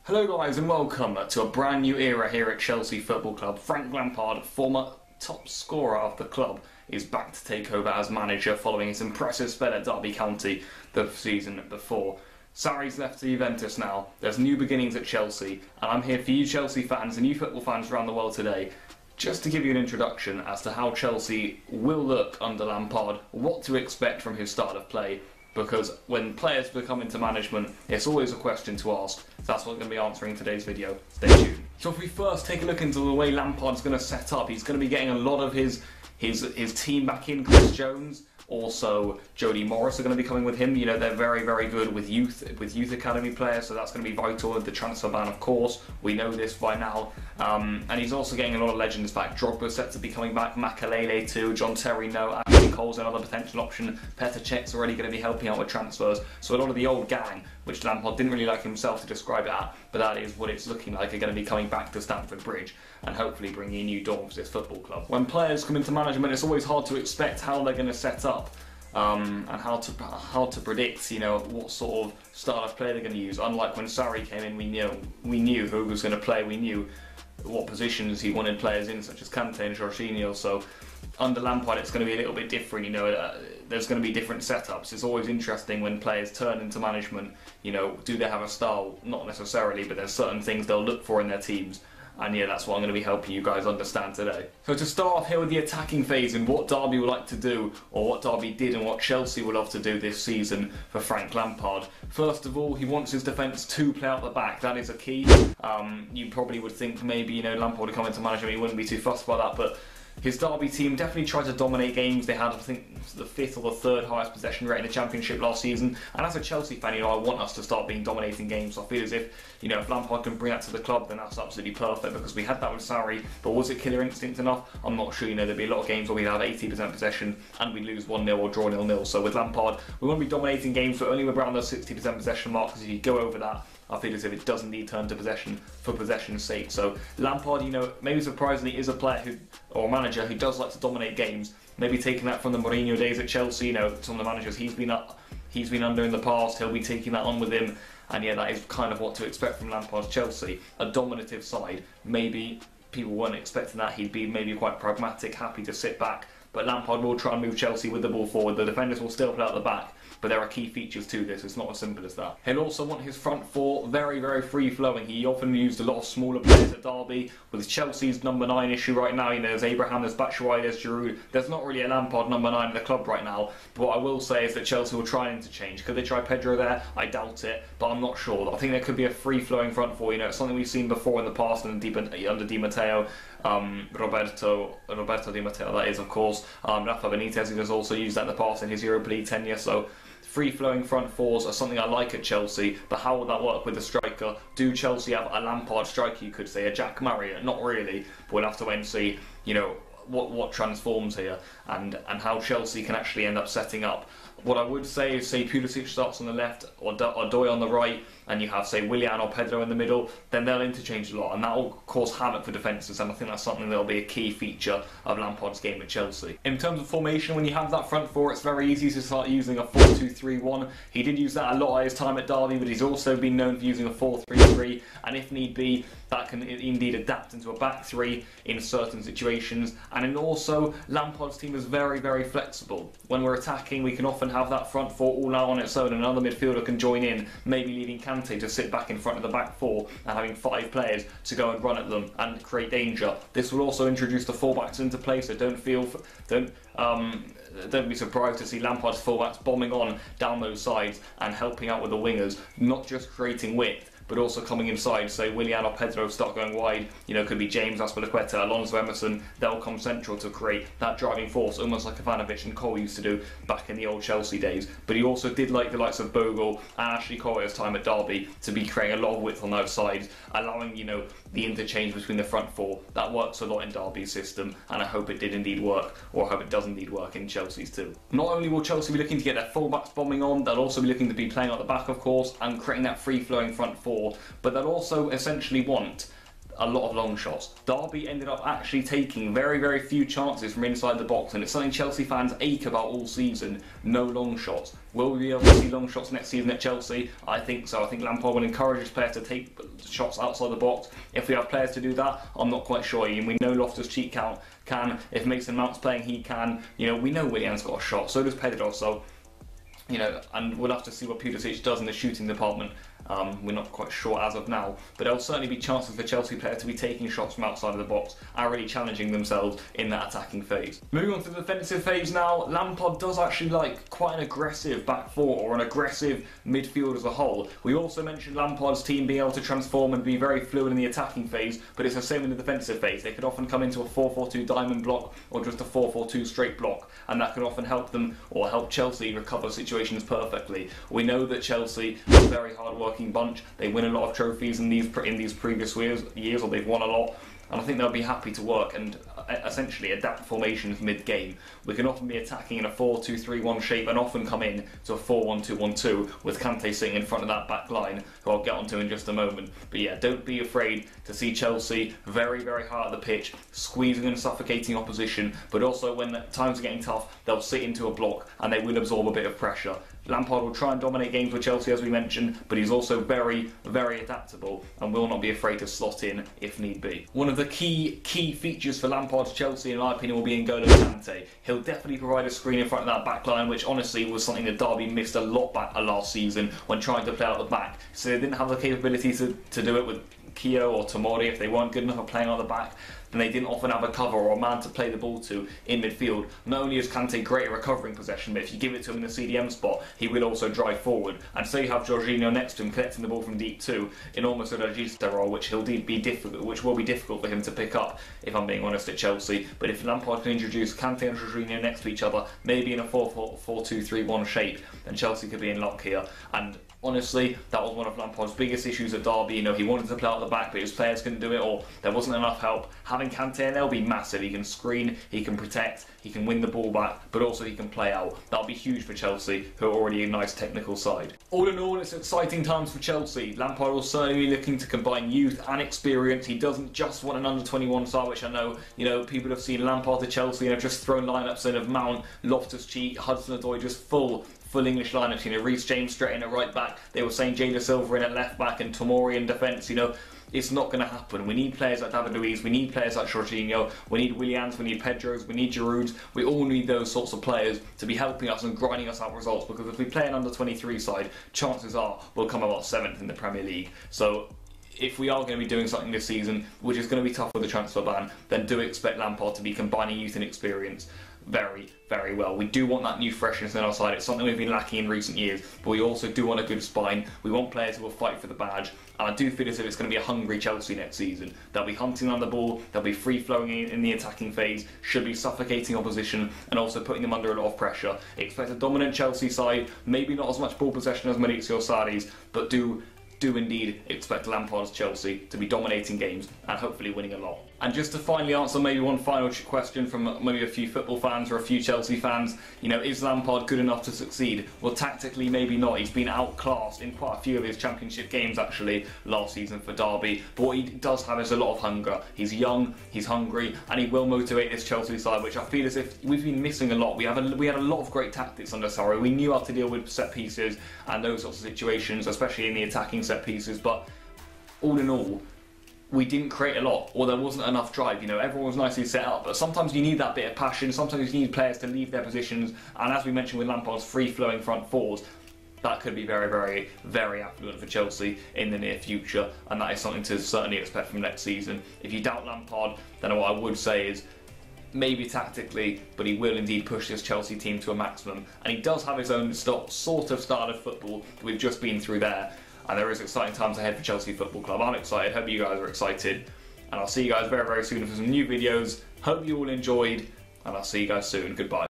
Hello guys and welcome to a brand new era here at Chelsea Football Club. Frank Lampard, former top scorer of the club, is back to take over as manager following his impressive spell at Derby County the season before. Sarri's left to Juventus now, there's new beginnings at Chelsea, and I'm here for you Chelsea fans and you football fans around the world today just to give you an introduction as to how Chelsea will look under Lampard, what to expect from his style of play, because when players become into management, it's always a question to ask. So that's what I'm going to be answering in today's video. Stay tuned. So if we first take a look into the way Lampard's going to set up, he's going to be getting a lot of his team back in. Chris Jones, also Jody Morris are going to be coming with him. You know, they're very, very good with youth academy players, so that's going to be vital with the transfer ban, of course. We know this by now. And he's also getting a lot of legends back. Drogba's set to be coming back, Makalele too, John Terry no, Ashley Cole's another potential option, Petr Cech's already going to be helping out with transfers. So a lot of the old gang, which Lampard didn't really like himself to describe it at, but that is what it's looking like, are going to be coming back to Stamford Bridge and hopefully bringing a new dawn for this football club. When players come into management, it's always hard to expect how they're going to set up. And how to predict, you know, what sort of style of play they're going to use. Unlike when Sarri came in, we knew who was going to play, we knew what positions he wanted players in, such as Kante and Jorginho. So under Lampard, it's going to be a little bit different. You know, there's going to be different setups. It's always interesting when players turn into management. You know, do they have a style? Not necessarily, but there's certain things they'll look for in their teams. And yeah, that's what I'm going to be helping you guys understand today. So to start off here with the attacking phase and what Derby would like to do, or what Derby did and what Chelsea would love to do this season for Frank Lampard. First of all, he wants his defence to play out the back. That is a key. You probably would think maybe, you know, Lampard would come into management, he wouldn't be too fussed about that, but his Derby team definitely tried to dominate games. They had, I think, the 5th or the 3rd highest possession rate in the Championship last season. And as a Chelsea fan, you know, I want us to start dominating games. So I feel as if, you know, if Lampard can bring that to the club, then that's absolutely perfect, because we had that with Sarri. But was it killer instinct enough? I'm not sure. You know, there'd be a lot of games where we'd have 80% possession and we'd lose 1-0 or draw 0-0. So with Lampard, we want to be dominating games, but only around the 60% possession mark, because if you go over that, I feel as if it does indeed turn to possession for possession's sake. So Lampard, you know, maybe surprisingly is a player who, or a manager who does like to dominate games. Maybe taking that from the Mourinho days at Chelsea. You know, some of the managers he's been under in the past, he'll be taking that on with him. And yeah, that is kind of what to expect from Lampard's Chelsea. A dominative side. Maybe people weren't expecting that. He'd be maybe quite pragmatic, happy to sit back. But Lampard will try and move Chelsea with the ball forward. The defenders will still play out the back. But there are key features to this, it's not as simple as that. He'll also want his front four very, very free-flowing. He often used a lot of smaller players at Derby. With Chelsea's number 9 issue right now, you know, there's Abraham, there's Batshuayi, there's Giroud. There's not really a Lampard number 9 in the club right now. But what I will say is that Chelsea will try and interchange. Could they try Pedro there? I doubt it, but I'm not sure. I think there could be a free-flowing front four. You know, it's something we've seen before in the past under Di Matteo. Roberto Di Matteo, that is, of course. Rafa Benitez, who has also used that in the past in his Europa League tenure. So free-flowing front fours are something I like at Chelsea, but how will that work with the striker? Do Chelsea have a Lampard striker, you could say, a Jack Murray? Not really, but we'll have to wait and see, you know, what transforms here and how Chelsea can actually end up setting up. What I would say is, say Pulisic starts on the left or Doy on the right, and you have, say, Willian or Pedro in the middle, then they'll interchange a lot, and that will cause havoc for defences, and I think that's something that will be a key feature of Lampard's game at Chelsea. In terms of formation, when you have that front four, it's very easy to start using a 4-2-3-1. He did use that a lot at his time at Derby, but he's also been known for using a 4-3-3, and if need be, that can indeed adapt into a back three in certain situations. And then also, Lampard's team is very, very flexible. When we're attacking, we can often have that front four all out on its own, and another midfielder can join in, maybe leaving Kante to sit back in front of the back four and having 5 players to go and run at them and create danger. This will also introduce the fullbacks into play, so don't be surprised to see Lampard's fullbacks bombing on down those sides and helping out with the wingers, not just creating width, but also coming inside. So Willian or Pedro start going wide, you know, could be James, Azpilicueta, Alonso, Emerson. They'll come central to create that driving force, almost like Ivanovic and Cole used to do back in the old Chelsea days. But he also did like the likes of Bogle and Ashley Cole at his time at Derby to be creating a lot of width on those sides, allowing, you know, the interchange between the front four. That works a lot in Derby's system, and I hope it did indeed work, or I hope it does indeed work in Chelsea's too. Not only will Chelsea be looking to get their fullbacks bombing on, they'll also be looking to be playing at the back, of course, and creating that free-flowing front four, but they'll also essentially want a lot of long shots. Derby ended up actually taking very, very few chances from inside the box, and it's something Chelsea fans ache about all season. No long shots. Will we be able to see long shots next season at Chelsea? I think so. I think Lampard will encourage his players to take shots outside the box. If we have players to do that, I'm not quite sure. We know Loftus-Cheek can. If Mason Mount's playing, he can. You know, we know Willian's got a shot. So does Pedro. So, you know, and we'll have to see what Pulisic does in the shooting department. We're not quite sure as of now, but there'll certainly be chances for Chelsea players to be taking shots from outside of the box and really challenging themselves in that attacking phase. Moving on to the defensive phase now, Lampard does actually like quite an aggressive back four or an aggressive midfield as a whole. We also mentioned Lampard's team being able to transform and be very fluid in the attacking phase, but it's the same in the defensive phase. They could often come into a 4-4-2 diamond block or just a 4-4-2 straight block, and that can often help them or help Chelsea recover situations perfectly. We know that Chelsea are a very hard working bunch. They win a lot of trophies in these previous years, or they've won a lot, and I think they'll be happy to work and essentially adapt formations mid-game. We can often be attacking in a 4-2-3-1 shape and often come in to a 4-1-2-1-2 with Kante sitting in front of that back line, who I'll get onto in just a moment. But yeah, don't be afraid to see Chelsea very, very hard at the pitch, squeezing and suffocating opposition, but also when times are getting tough, they'll sit into a block and they will absorb a bit of pressure. Lampard will try and dominate games with Chelsea, as we mentioned, but he's also very, very adaptable and will not be afraid to slot in if need be. One of the key features for Lampard's Chelsea, in my opinion, will be N'Golo Kante. He'll definitely provide a screen in front of that back line, which honestly was something that Derby missed a lot back last season when trying to play out the back. So they didn't have the capability to do it with Kio or Tomori. If they weren't good enough at playing out the back, then they didn't often have a cover or a man to play the ball to in midfield. Not only is Kante great at recovering possession, but if you give it to him in the CDM spot, he will also drive forward. And so you have Jorginho next to him collecting the ball from deep too, in almost a regista role, which will be difficult for him to pick up, if I'm being honest, at Chelsea. But if Lampard can introduce Kante and Jorginho next to each other, maybe in a 4-2-3-1 shape, then Chelsea could be in luck here. And honestly, that was one of Lampard's biggest issues at Derby. You know, he wanted to play out the back, but his players couldn't do it, or there wasn't enough help. Having Kante in there will be massive. He can screen, he can protect, he can win the ball back, but also he can play out. That'll be huge for Chelsea, who are already a nice technical side. All in all, it's exciting times for Chelsea. Lampard will certainly be looking to combine youth and experience. He doesn't just want an under-21 side, which I know, people have seen Lampard to Chelsea and have just thrown lineups in of Mount, Loftus-Cheek, Hudson-Odoi, just full English lineups. Reece James straight in at right back. They were saying Jada Silva in at left back and Tomori in defence. It's not going to happen. We need players like David Luiz, we need players like Jorginho, we need Willians, we need Pedros, we need Girouds. We all need those sorts of players to be helping us and grinding us out results, because if we play an under-23 side, chances are we'll come about 7th in the Premier League. So if we are going to be doing something this season, which is going to be tough with the transfer ban, then do expect Lampard to be combining youth and experience very, very well. We do want that new freshness in our side. It's something we've been lacking in recent years, but we also do want a good spine. We want players who will fight for the badge, and I do feel as if it's going to be a hungry Chelsea next season. They'll be hunting on the ball, they'll be free-flowing in the attacking phase, should be suffocating opposition and also putting them under a lot of pressure. Expect a dominant Chelsea side, maybe not as much ball possession as Maurizio Sarri's, but do indeed expect Lampard's Chelsea to be dominating games and hopefully winning a lot. And just to finally answer maybe one final question from maybe a few football fans or a few Chelsea fans, is Lampard good enough to succeed? Well, tactically maybe not. He's been outclassed in quite a few of his championship games actually last season for Derby, but what he does have is a lot of hunger. He's young, he's hungry, and he will motivate this Chelsea side, which I feel as if we've been missing a lot. We had a lot of great tactics under Sarri. We knew how to deal with set pieces and those sorts of situations, especially in the attacking set pieces, but all in all, we didn't create a lot, or there wasn't enough drive. Everyone was nicely set up, but sometimes you need that bit of passion, sometimes you need players to leave their positions, and as we mentioned with Lampard's free-flowing front fours, that could be very, very, very affluent for Chelsea in the near future, and that is something to certainly expect from next season. If you doubt Lampard, then what I would say is maybe tactically, but he will indeed push this Chelsea team to a maximum, and he does have his own sort of style of football that we've just been through there. And there is exciting times ahead for Chelsea Football Club. I'm excited, hope you guys are excited. And I'll see you guys very, very soon for some new videos. Hope you all enjoyed, and I'll see you guys soon. Goodbye.